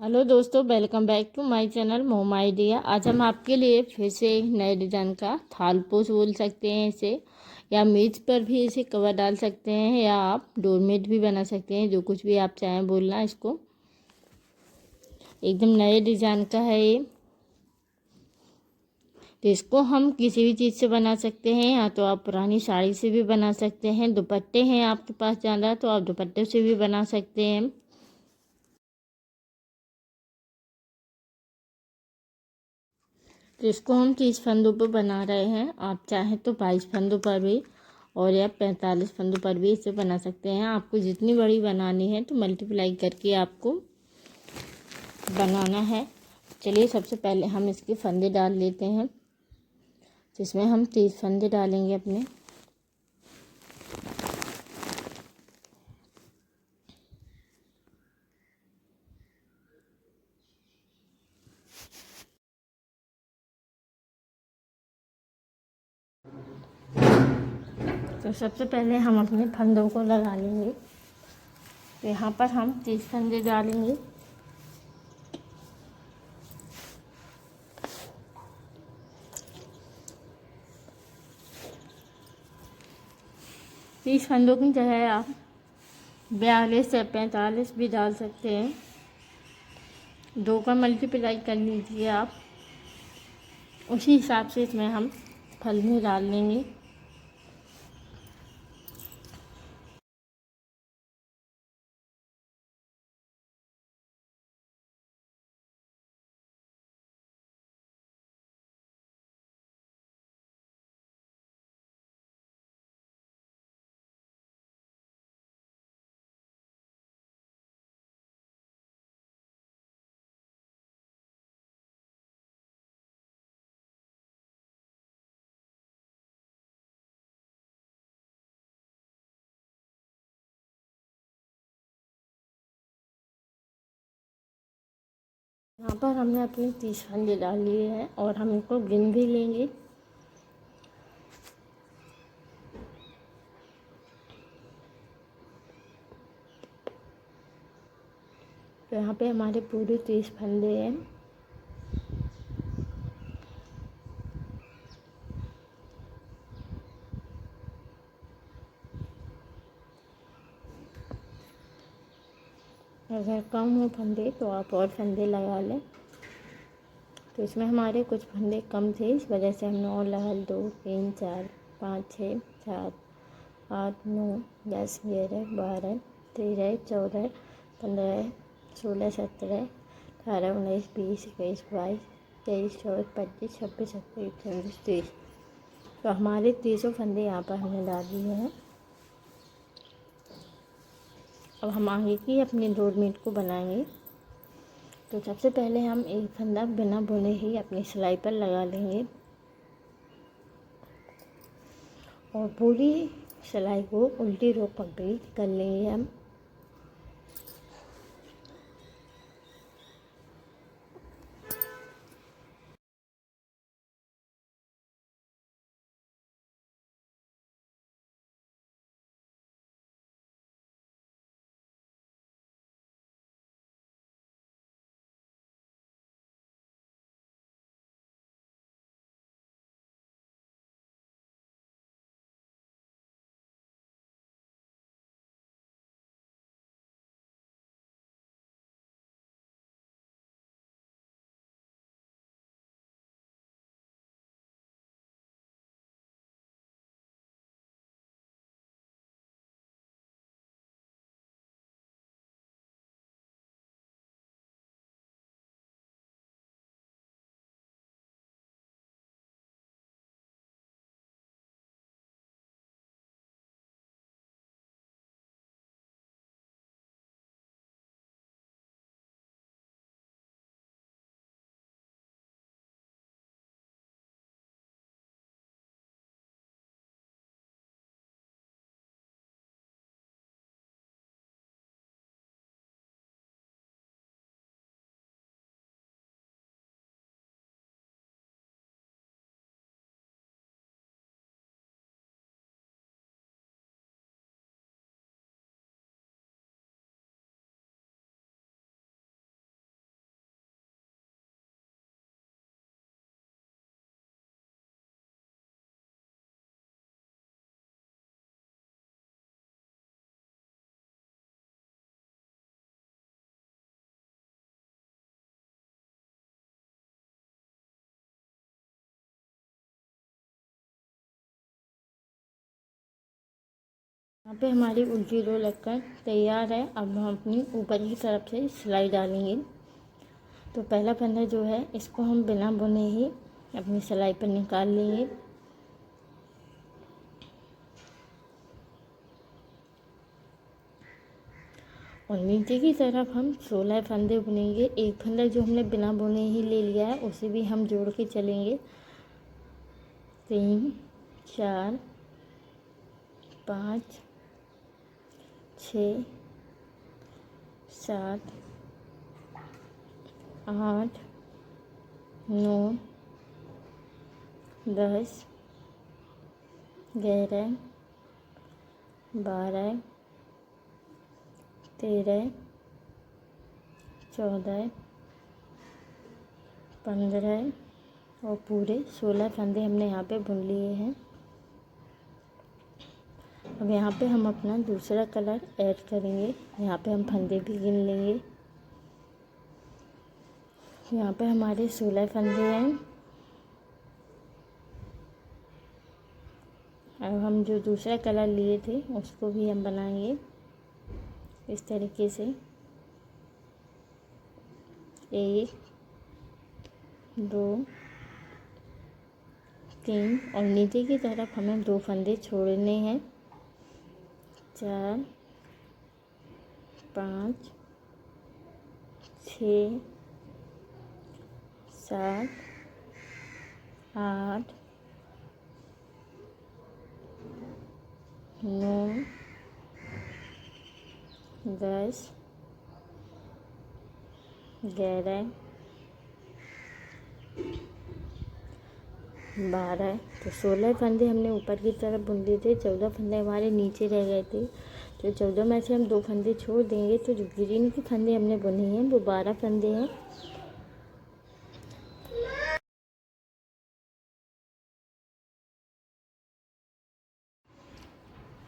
Hello दोस्तों, welcome back to my channel mom idea. आज हम आपके लिए फिर से एक नए डिज़ाइन का थालपोश बोल सकते हैं इसे, या मेज पर भी इसे कवर डाल सकते हैं, या आप डोरमेट भी बना सकते हैं। जो कुछ भी आप चाहें बोलना इसको। एकदम नए डिज़ाइन का है ये। तो इसको हम किसी भी चीज़ से बना सकते हैं, या तो आप पुरानी साड़ी से भी बना सकते हैं। दुपट्टे हैं आपके पास ज़्यादा तो आप दुपट्टे से भी बना सकते हैं। तो इसको हम 30 फंदों पर बना रहे हैं। आप चाहें तो 22 फंदों पर भी और या 45 फंदों पर भी इसे बना सकते हैं। आपको जितनी बड़ी बनानी है तो मल्टीप्लाई करके आपको बनाना है। चलिए, सबसे पहले हम इसके फंदे डाल लेते हैं, जिसमें हम 30 फंदे डालेंगे अपने। तो सबसे पहले हम अपने फंदों को लगा लेंगे। तो यहाँ पर हम 30 फंदे डालेंगे। तीस फंदों की जगह आप 42 या 45 भी डाल सकते हैं। 2 का मल्टीप्लाई कर लीजिए आप। उसी हिसाब से इसमें हम फल डाल लेंगे। यहाँ पर हमने अपने 30 फंदे डाल लिए हैं और हम इनको गिन भी लेंगे। तो यहाँ पे हमारे पूरे 30 फंदे हैं। अगर कम हो फंदे तो आप और फंदे लगा लें। तो इसमें हमारे कुछ फंदे कम थे, इस वजह से हमने और लगा 2 3 4 5 6 7 8 9 10 11 12 13 14 15 16 17 18 19 20 21 22 23 24 25 26 27 28 30। तो हमारे 30 फंदे यहाँ पर हमने डाल दिए हैं। अब हम आगे की अपने डोरमेट को बनाएंगे। तो सबसे पहले हम एक फंदा बिना बुने ही अपनी सिलाई पर लगा लेंगे और पूरी सिलाई को उल्टी रो कंप्लीट कर लेंगे हम। यहाँ पे हमारी उल्टी रो लगकर तैयार है। अब हम अपनी ऊपर की तरफ से सिलाई डालेंगे। तो पहला फंदा जो है इसको हम बिना बुने ही अपनी सिलाई पर निकाल लेंगे। और नीचे की तरफ हम 16 फंदे बुनेंगे। एक फंदा जो हमने बिना बुने ही ले लिया है उसे भी हम जोड़ के चलेंगे। 3 4 5 6 7 8 9 10 11 12 13 14 15 और पूरे 16 फंदे हमने यहाँ पे बुन लिए हैं। अब यहाँ पे हम अपना दूसरा कलर ऐड करेंगे। यहाँ पे हम फंदे भी गिन लेंगे। यहाँ पे हमारे 16 फंदे हैं। अब हम जो दूसरा कलर लिए थे उसको भी हम बनाएंगे इस तरीके से। 1 2 3 और नीचे की तरफ हमें 2 फंदे छोड़ने हैं। 4 5 6 7 8 9 10 11 12 तो 16 फंदे हमने ऊपर की तरफ बुन लिए थे। 14 फंदे हमारे नीचे रह गए थे। तो 14 में से हम 2 फंदे छोड़ देंगे। तो जो ग्रीन के फंदे हमने बुने हैं वो 12 फंदे हैं।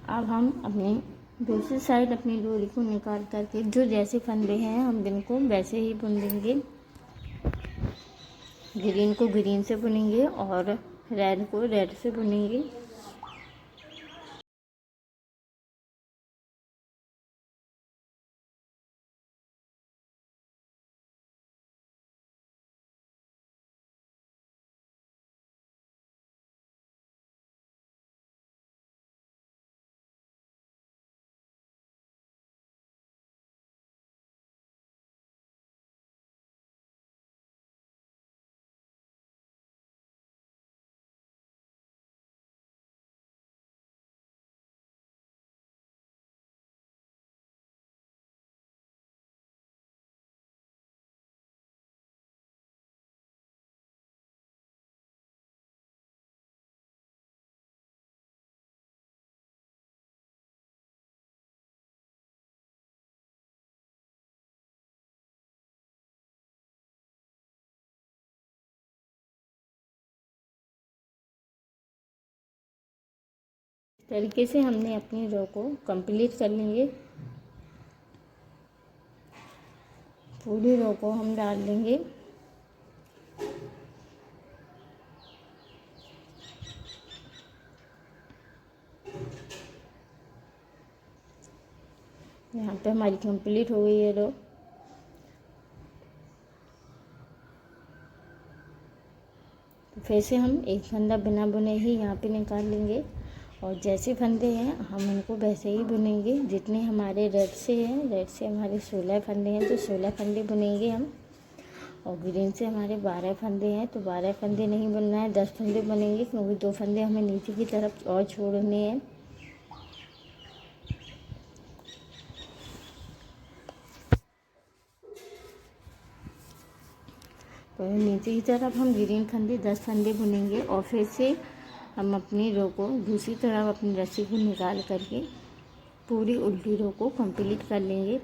अब हम अपनी दूसरी साइड अपनी डोरी को निकाल करके जो जैसे फंदे हैं हम इनको वैसे ही बुन देंगे। ग्रीन को ग्रीन से बुनेंगे और रेड को रेड से बुनेंगे। इस तरीके से हमने अपनी रो को कंप्लीट कर लेंगे। पूरी रो को हम डाल देंगे। यहाँ पे हमारी कंप्लीट हो गई है रो। तो फिर से हम एक फंदा बिना बुने ही यहाँ पे निकाल लेंगे और जैसे फंदे हैं हम उनको वैसे ही बुनेंगे जितने हमारे रेड से हैं। रेड से हमारे 16 फंदे हैं तो 16 फंदे बुनेंगे हम। और ग्रीन से हमारे 12 फंदे हैं तो 12 फंदे नहीं बुनना है, 10 फंदे बनेंगे क्योंकि 2 फंदे हमें नीचे की तरफ और छोड़ने हैं। तो नीचे की तरफ हम ग्रीन फंदे 10 फंदे बुनेंगे और फिर से हम अपनी रो को दूसरी तरफ अपनी रस्सी को निकाल करके पूरी उल्टी रो को कंप्लीट कर लेंगे।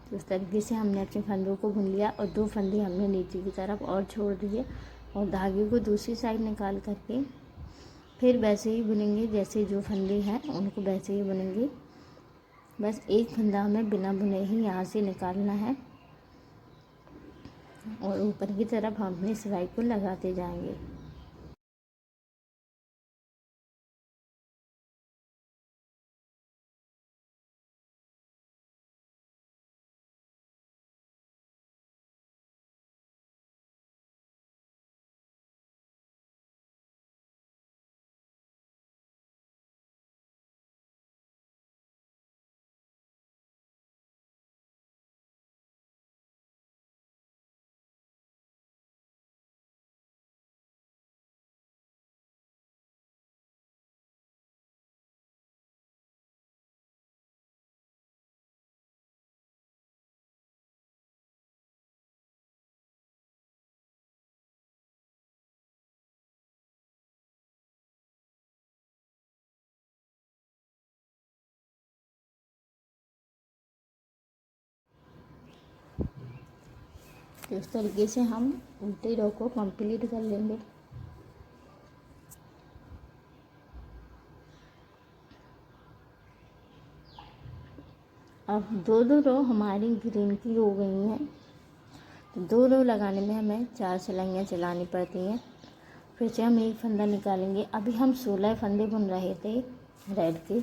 तो इस तरीके से हमने अपने फंदों को बुन लिया और 2 फंदे हमने नीचे की तरफ और छोड़ दिए और धागे को दूसरी साइड निकाल करके फिर वैसे ही बुनेंगे जैसे जो फंदे हैं उनको वैसे ही बुनेंगे। बस एक फंदा हमें बिना बुने ही यहाँ से निकालना है और ऊपर की तरफ हम अपनी सिलाई को लगाते जाएंगे। तो इस तरीके से हम उल्टी रो को कंप्लीट कर लेंगे। अब 2 रो हमारी ग्रीन की हो गई हैं। तो 2 रो लगाने में हमें 4 सिलाइयाँ चलानी पड़ती हैं। फिर से हम एक फंदा निकालेंगे। अभी हम 16 फंदे बुन रहे थे रेड के,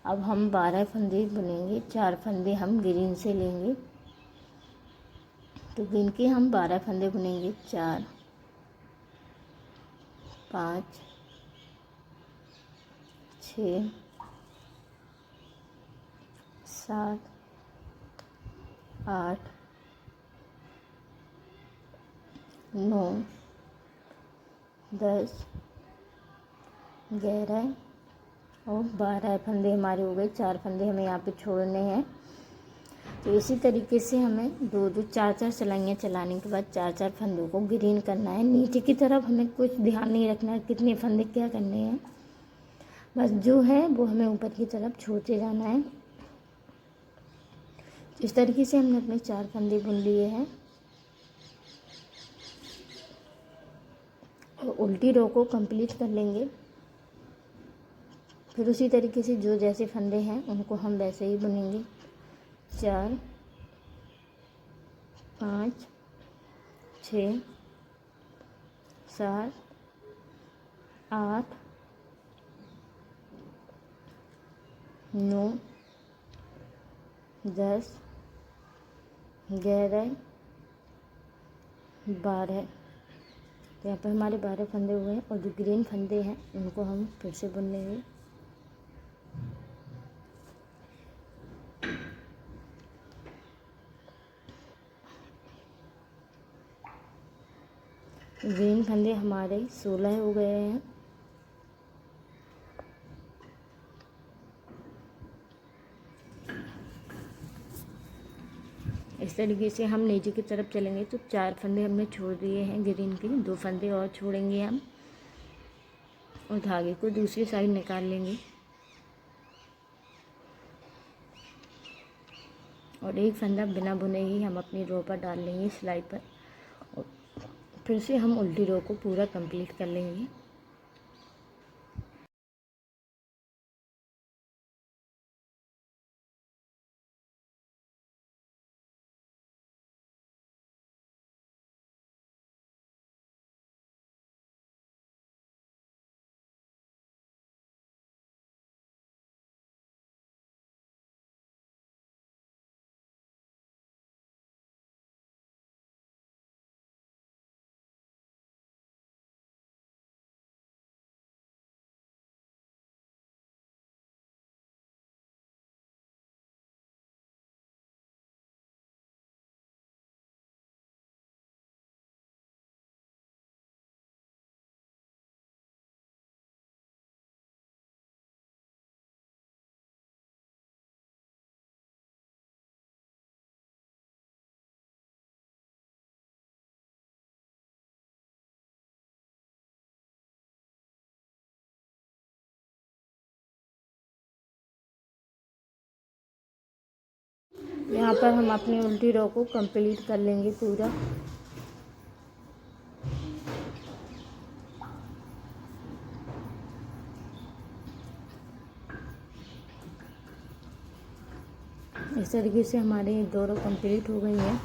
अब हम 12 फंदे बुनेंगे। 4 फंदे हम ग्रीन से लेंगे, तो गिन के हम 12 फंदे बुनेंगे। 4 5 6 7 8 9 10 11 और 12 फंदे हमारे हो गए। 4 फंदे हमें यहाँ पे छोड़ने हैं। तो इसी तरीके से हमें 2-2 4-4 सिलाइयाँ चलाने के बाद 4-4 फंदों को ग्रीन करना है। नीचे की तरफ हमें कुछ ध्यान नहीं रखना है कितने फंदे क्या करने हैं, बस जो है वो हमें ऊपर की तरफ छोड़ते जाना है। इस तरीके से हमने अपने 4 फंदे बुन लिए हैं और उल्टी रो को कंप्लीट कर लेंगे। फिर उसी तरीके से जो जैसे फंदे हैं उनको हम वैसे ही बुनेंगे। 4 5 6 7 8 9 10 11 12। तो यहाँ पर हमारे 12 फंदे हुए हैं और जो ग्रीन फंदे हैं उनको हम फिर से बुन लेंगे। ग्रीन फंदे हमारे 16 हो गए हैं। इस तरीके से हम नीचे की तरफ चलेंगे तो 4 फंदे हमने छोड़ दिए हैं ग्रीन के, 2 फंदे और छोड़ेंगे हम और धागे को दूसरी साइड निकाल लेंगे और एक फंदा बिना बुने ही हम अपनी रो पर डाल लेंगे सिलाई पर और फिर से हम उल्टी रो को पूरा कंप्लीट कर लेंगे। यहाँ पर हम अपनी उल्टी रो को कंप्लीट कर लेंगे पूरा। इस तरीके से हमारी 2 रो कंप्लीट हो गई हैं।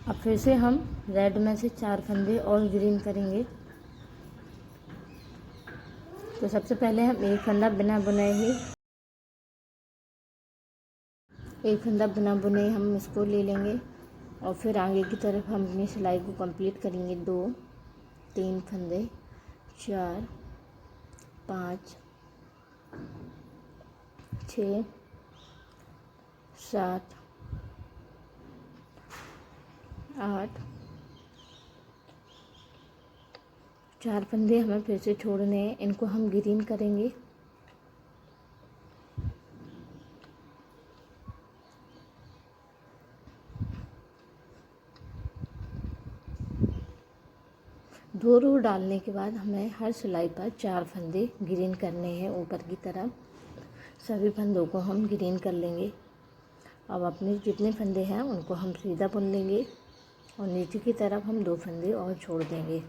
अब फिर से हम रेड में से 4 फंदे और ग्रीन करेंगे। तो सबसे पहले हम एक फंदा बिना बुने हम इसको ले लेंगे और फिर आगे की तरफ हम अपनी सिलाई को कंप्लीट करेंगे। 2 3 फंदे, 4 5 6 7 8 4 फंदे हमें फिर से छोड़ने हैं, इनको हम ग्रीन करेंगे। दो रो डालने के बाद हमें हर सिलाई पर 4 फंदे ग्रीन करने हैं ऊपर की तरफ। सभी फंदों को हम ग्रीन कर लेंगे। अब अपने जितने फंदे हैं उनको हम सीधा बुन लेंगे और नीचे की तरफ हम 2 फंदे और छोड़ देंगे।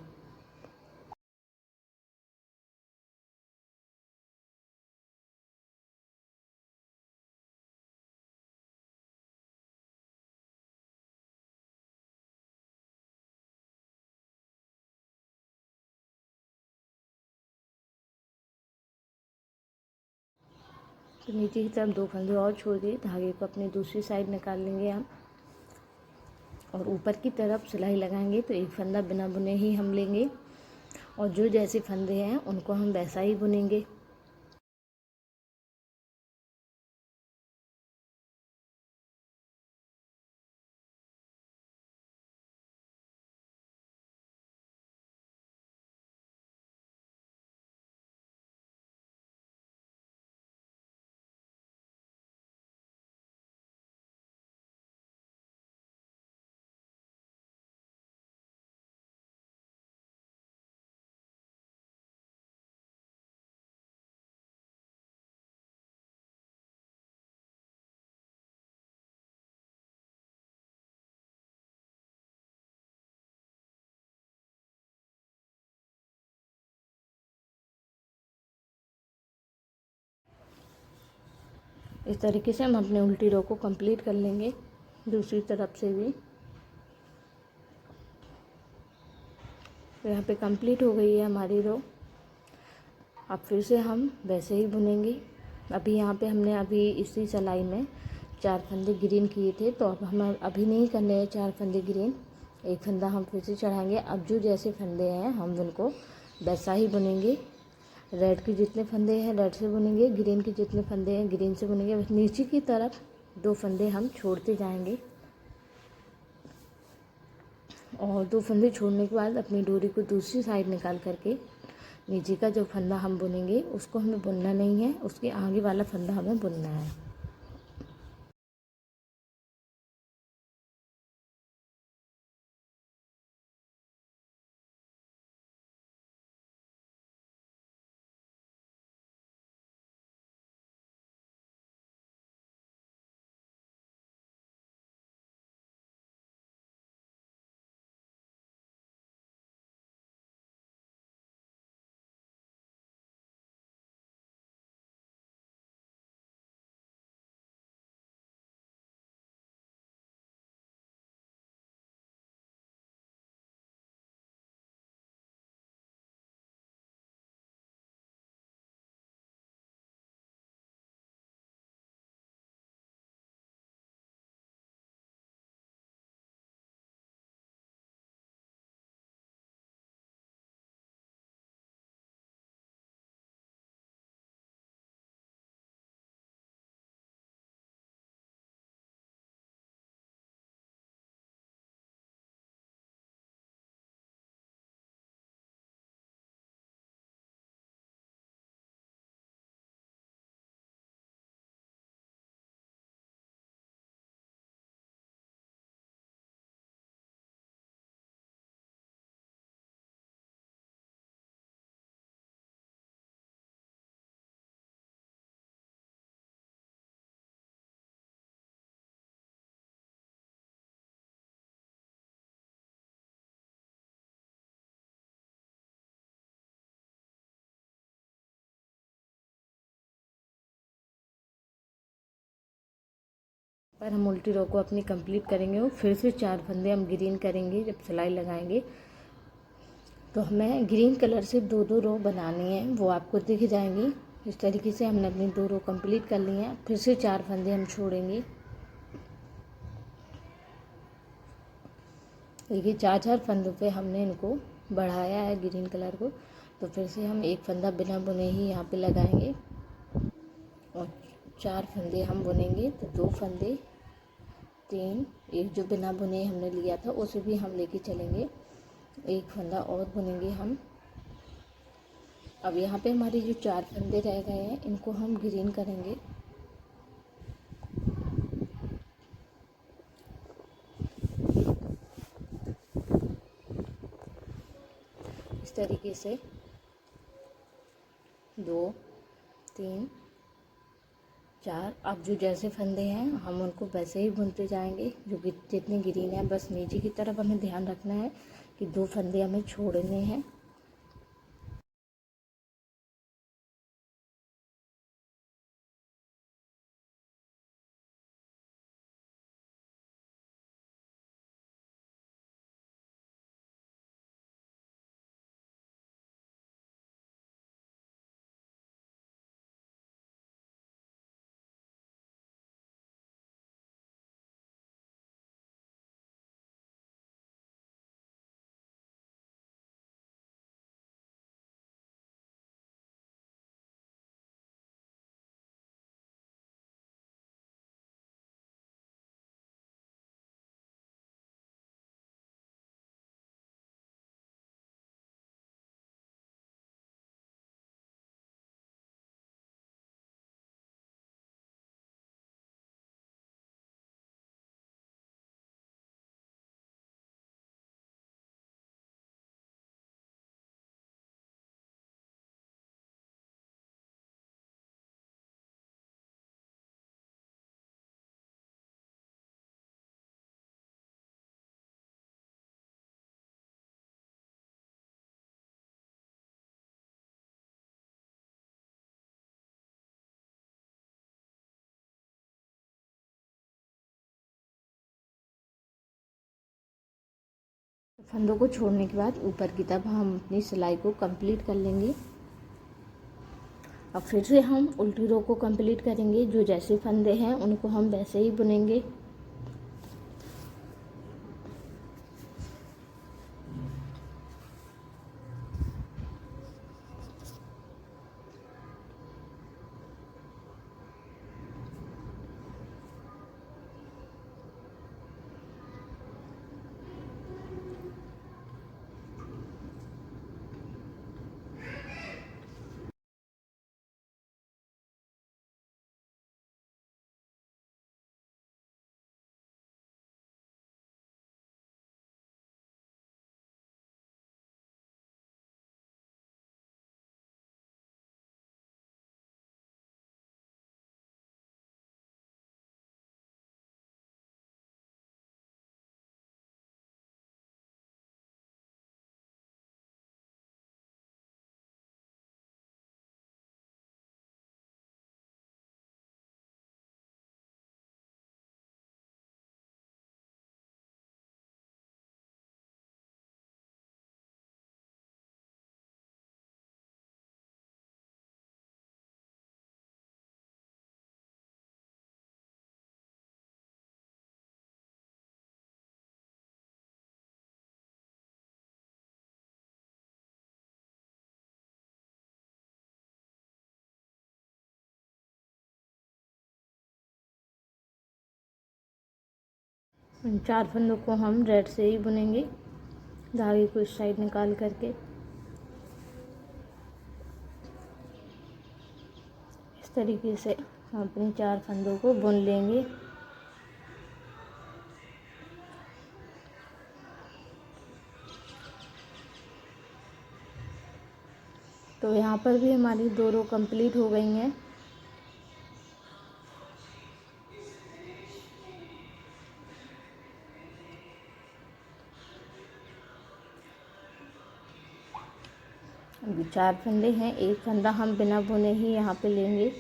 तो नीचे की तरफ 2 फंदे और छोड़ दिए। धागे को अपनी दूसरी साइड निकाल लेंगे हम और ऊपर की तरफ सिलाई लगाएंगे। तो एक फंदा बिना बुने ही हम लेंगे और जो जैसे फंदे हैं उनको हम वैसा ही बुनेंगे। इस तरीके से हम अपने उल्टी रो को कंप्लीट कर लेंगे दूसरी तरफ से भी। तो यहाँ पे कंप्लीट हो गई है हमारी रो। अब फिर से हम वैसे ही बुनेंगे। अभी यहाँ पे हमने अभी इसी सिलाई में 4 फंदे ग्रीन किए थे, तो अब हम अभी नहीं करने हैं 4 फंदे ग्रीन। एक फंदा हम फिर से चढ़ाएंगे। अब जो जैसे फंदे हैं हम उनको वैसा ही बुनेंगे। रेड के जितने फंदे हैं रेड से बुनेंगे, ग्रीन के जितने फंदे हैं ग्रीन से बुनेंगे। बस नीचे की तरफ 2 फंदे हम छोड़ते जाएंगे और 2 फंदे छोड़ने के बाद अपनी डोरी को दूसरी साइड निकाल करके नीचे का जो फंदा हम बुनेंगे उसको हमें बुनना नहीं है, उसके आगे वाला फंदा हमें बुनना है। पर हम उल्टी रो को अपनी कंप्लीट करेंगे और फिर से 4 फंदे हम ग्रीन करेंगे। जब सिलाई लगाएंगे तो हमें ग्रीन कलर से 2-2 रो बनानी है, वो आपको दिख जाएंगी। इस तरीके से हमने अपनी 2 रो कंप्लीट कर ली हैं। फिर से 4 फंदे हम छोड़ेंगे। देखिए 4-4 फंदों पे हमने इनको बढ़ाया है ग्रीन कलर को। तो फिर से हम एक फंदा बिना बुने ही यहाँ पे लगाएंगे और 4 फंदे हम बुनेंगे। तो 2 फंदे, 3, एक जो बिना बुने हमने लिया था उसे भी हम लेके चलेंगे, एक फंदा और बुनेंगे हम। अब यहाँ पे हमारे जो 4 फंदे रह गए हैं इनको हम ग्रीन करेंगे। इस तरीके से 2, 3, 4। अब जो जैसे फंदे हैं हम उनको वैसे ही बुनते जाएंगे, जो कि जितने ग्रीन है। बस नीचे की तरफ हमें ध्यान रखना है कि 2 फंदे हमें छोड़ने हैं। फंदों को छोड़ने के बाद ऊपर की तरफ हम अपनी सिलाई को कंप्लीट कर लेंगे। अब फिर से हम उल्टी रो को कंप्लीट करेंगे। जो जैसे फंदे हैं उनको हम वैसे ही बुनेंगे। इन 4 फंदों को हम रेड से ही बुनेंगे, धागे को इस साइड निकाल करके। इस तरीके से हम अपने 4 फंदों को बुन लेंगे। तो यहाँ पर भी हमारी 2 रो कंप्लीट हो गई हैं। अभी 4 फंदे हैं, एक फंदा हम बिना बुने ही यहाँ पे लेंगे।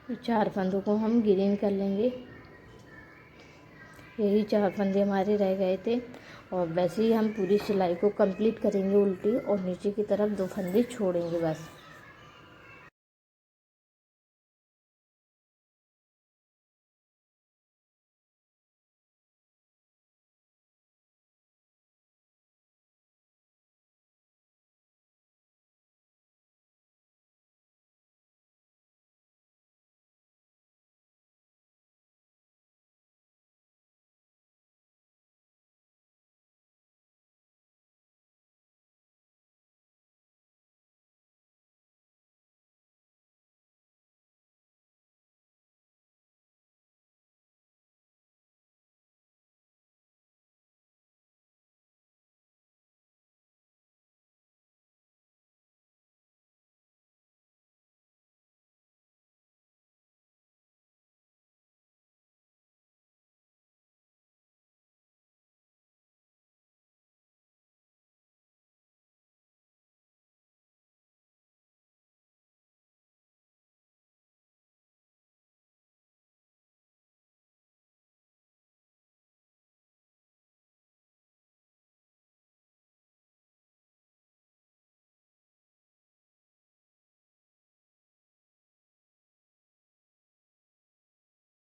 तो 4 फंदों को हम ग्रीन कर लेंगे। यही 4 फंदे हमारे रह गए थे और वैसे ही हम पूरी सिलाई को कंप्लीट करेंगे उल्टी, और नीचे की तरफ 2 फंदे छोड़ेंगे बस।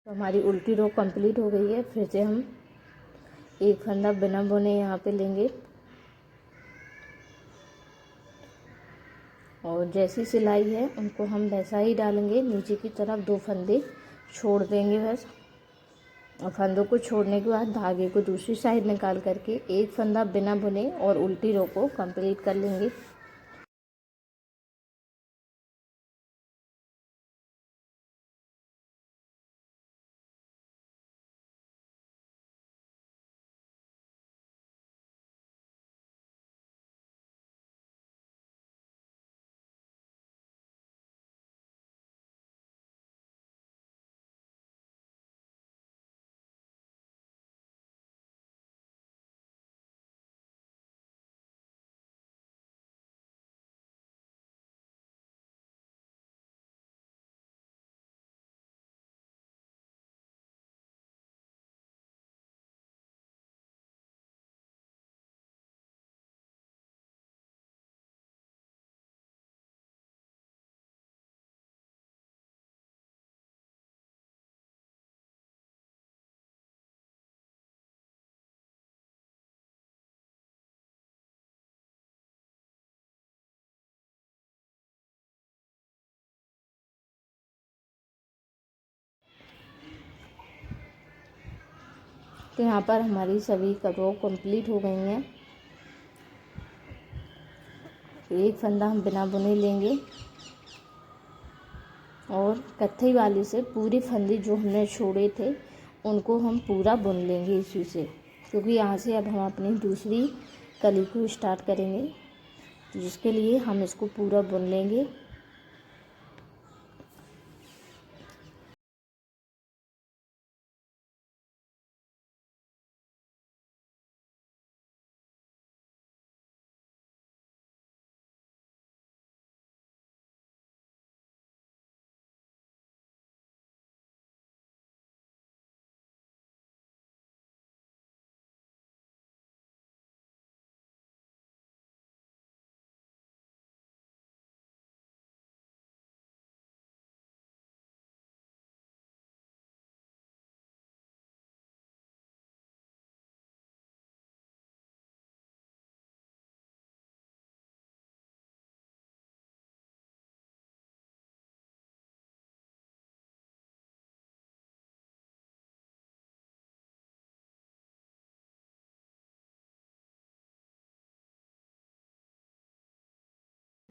तो हमारी उल्टी रो कंप्लीट हो गई है। फिर से हम एक फंदा बिना बुने यहाँ पे लेंगे और जैसी सिलाई है उनको हम वैसा ही डालेंगे। नीचे की तरफ 2 फंदे छोड़ देंगे बस, और फंदों को छोड़ने के बाद धागे को दूसरी साइड निकाल करके एक फंदा बिना बुने और उल्टी रो को कंप्लीट कर लेंगे। तो यहाँ पर हमारी सभी रो कंप्लीट हो गई हैं। एक फंदा हम बिना बुने लेंगे और कत्थई वाली से पूरी फंदे जो हमने छोड़े थे उनको हम पूरा बुन लेंगे इसी से, क्योंकि यहाँ से अब हम अपनी दूसरी कली को स्टार्ट करेंगे, तो जिसके लिए हम इसको पूरा बुन लेंगे।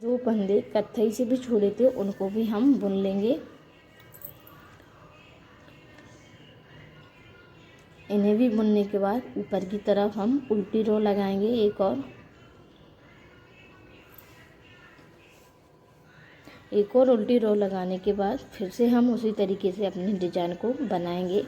जो फंदे कत्थई से भी छोड़े थे उनको भी हम बुन लेंगे। इन्हें भी बुनने के बाद ऊपर की तरफ हम उल्टी रो लगाएंगे एक और उल्टी रो लगाने के बाद फिर से हम उसी तरीके से अपने डिजाइन को बनाएंगे।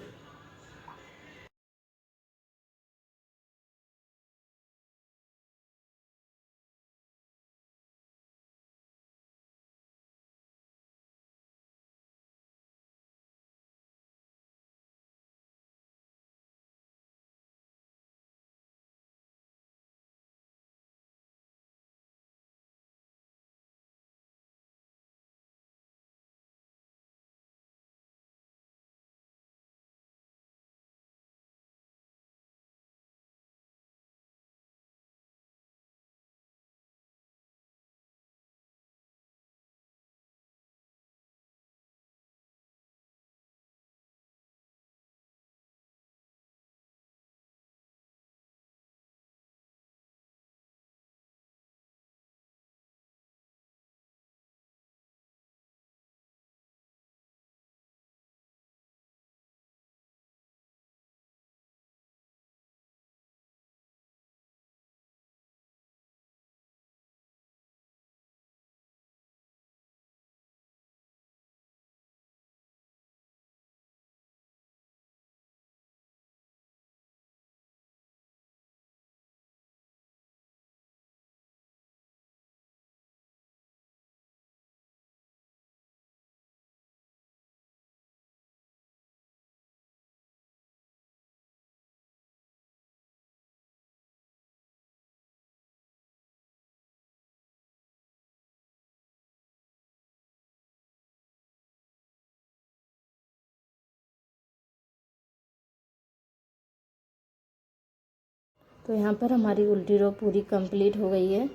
तो यहाँ पर हमारी उल्टी रो पूरी कंप्लीट हो गई है।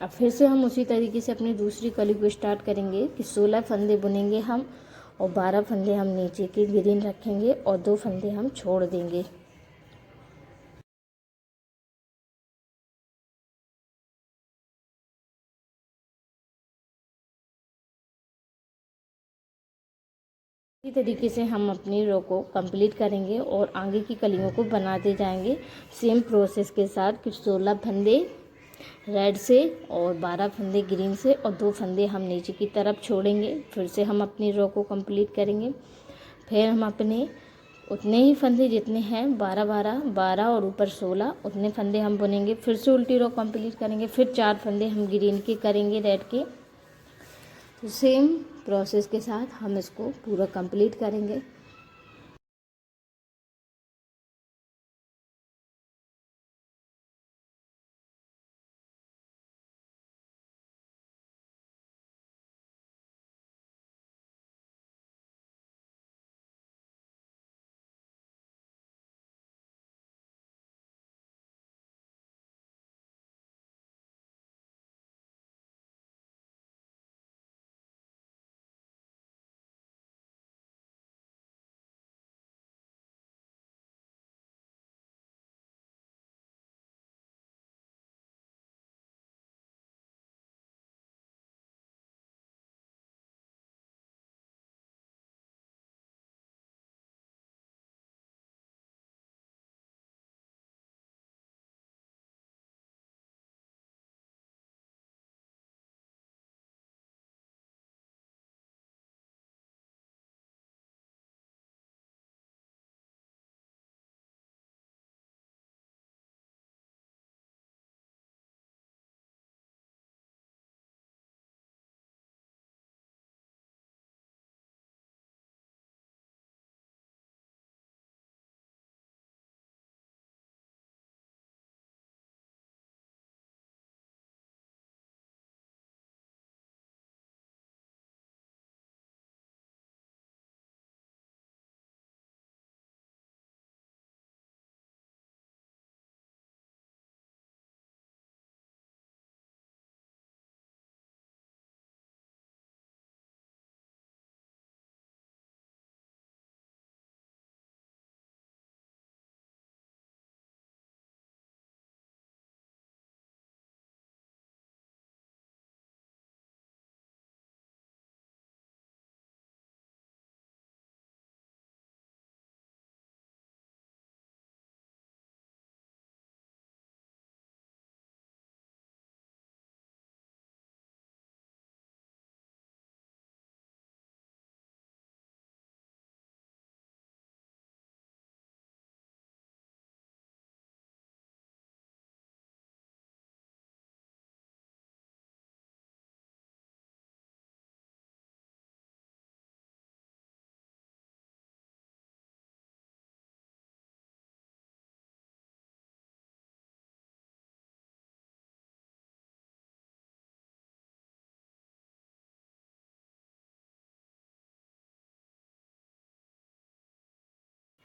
अब फिर से हम उसी तरीके से अपनी दूसरी कली को स्टार्ट करेंगे कि 16 फंदे बुनेंगे हम और 12 फंदे हम नीचे की ग्रीन रखेंगे और 2 फंदे हम छोड़ देंगे। इसी तरीके से हम अपनी रो को कंप्लीट करेंगे और आगे की कलियों को बनाते जाएंगे सेम प्रोसेस के साथ कि 16 फंदे रेड से और 12 फंदे ग्रीन से और 2 फंदे हम नीचे की तरफ छोड़ेंगे। फिर से हम अपनी रो को कंप्लीट करेंगे। फिर हम अपने उतने ही फंदे जितने हैं 12 और ऊपर 16 उतने फंदे हम बुनेंगे। फिर से उल्टी रो कंप्लीट करेंगे। फिर 4 फंदे हम ग्रीन के करेंगे रेड के। तो सेम प्रोसेस के साथ हम इसको पूरा कंप्लीट करेंगे।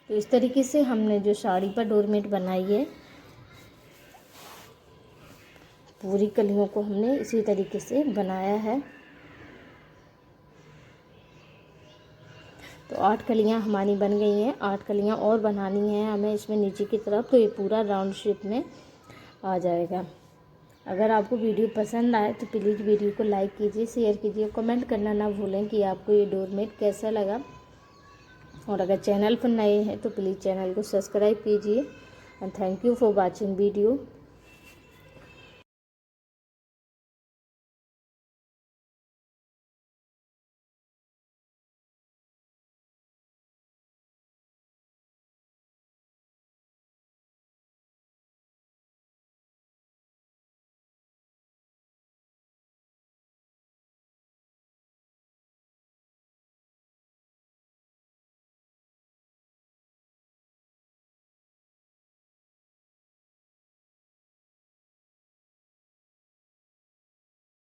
तो इस तरीके से हमने जो साड़ी पर डोरमेट बनाई है पूरी कलियों को हमने इसी तरीके से बनाया है। तो 8 कलियां हमारी बन गई हैं। 8 कलियां और बनानी हैं हमें इसमें नीचे की तरफ, तो ये पूरा राउंड शेप में आ जाएगा। अगर आपको वीडियो पसंद आए तो प्लीज़ वीडियो को लाइक कीजिए, शेयर कीजिए, कमेंट करना ना भूलें कि आपको ये डोरमेट कैसा लगा। और अगर चैनल पर नए हैं तो प्लीज़ चैनल को सब्सक्राइब कीजिए। And thank you for watching video.